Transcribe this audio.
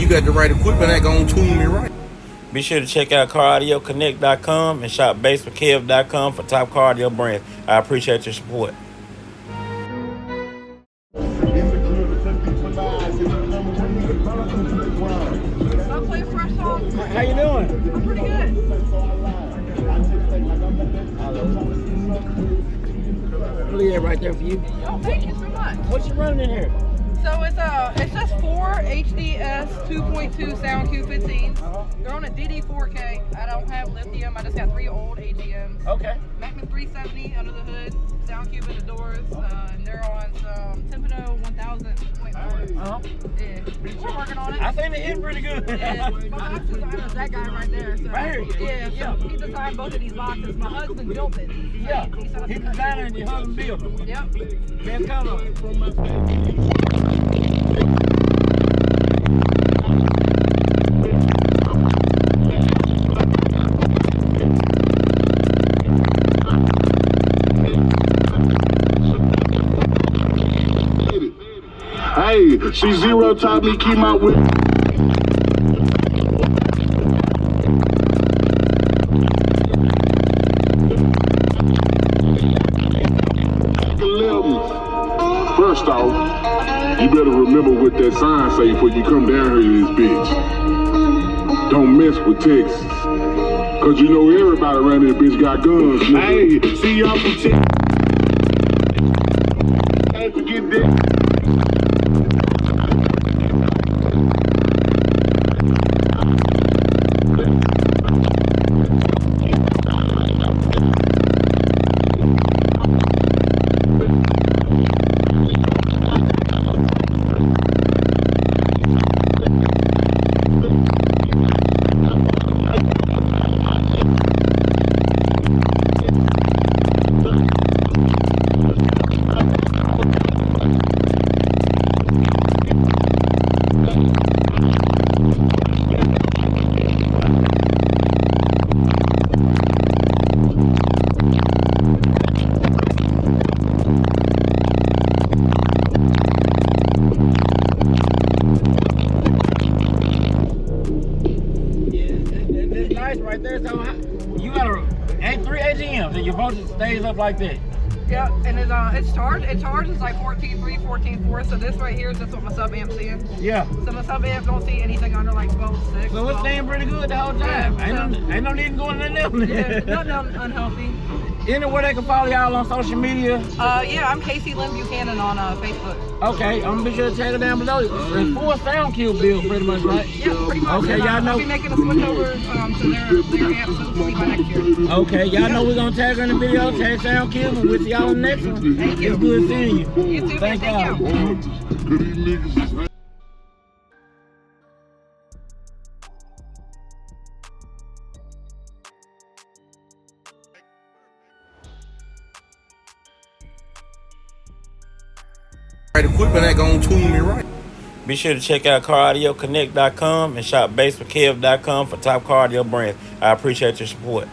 you got the right equipment, that gonna tune me right. Be sure to check out CarAudioConnect.com and shop BASSWITHKEV.com for top car audio brands. I appreciate your support. How you doing? I'm pretty good. I'll leave that right there for you. Oh, thank you so much. What you running in here? So it's just 4 HDS 2.2 Soundqubed 15s. They're on a DD4K. I don't have lithium. I just got 3 old AGMs. Okay. Macman 370 under the hood. Soundqubed in the doors. And they're on some Timpano 1000.4. Yeah. We're working on it. I think they hit pretty good. Yeah. My box designer is that guy right there. So, right here? Yeah. So he designed both of these boxes. My husband built it. Yeah. He designed it and your husband built it. Yep. Best color. Hey, she zero taught me keep my whip. First off, you better remember what that sign say before you come down here to this bitch. Don't mess with Texas. Cause you know everybody around this bitch got guns. Hey, see y'all from Texas. Can't forget that. Right there, so you got a 3 AGMs and your voltage stays up like that. Yeah, and it's charged. It charges like 14.3, 14.4. So this right here is just what my sub amp's seeing. Yeah. So my sub amp don't see anything under like 12.6. So it's staying pretty good the whole time. Yeah, ain't no need to go in there. Yeah, nothing unhealthy. Anywhere they can follow y'all on social media? Yeah, I'm Casey Lynn Buchanan on Facebook. Okay, I'm gonna be sure to tag it down below. It's 4 Soundqubed build pretty much, right? Yeah, pretty much. Okay, y'all know. I'll be making a switch over to their amp hopefully by next year. Okay, y'all know we're gonna tag her in the video, tag Soundqubed, and we'll see y'all in the next one. Thank you. It's good seeing you. You too, man. Thank you. Right equipment, that gonna tune me right. Be sure to check out CarAudioConnect.com and shop BASSWITHKEV.com for top car audio brands. I appreciate your support.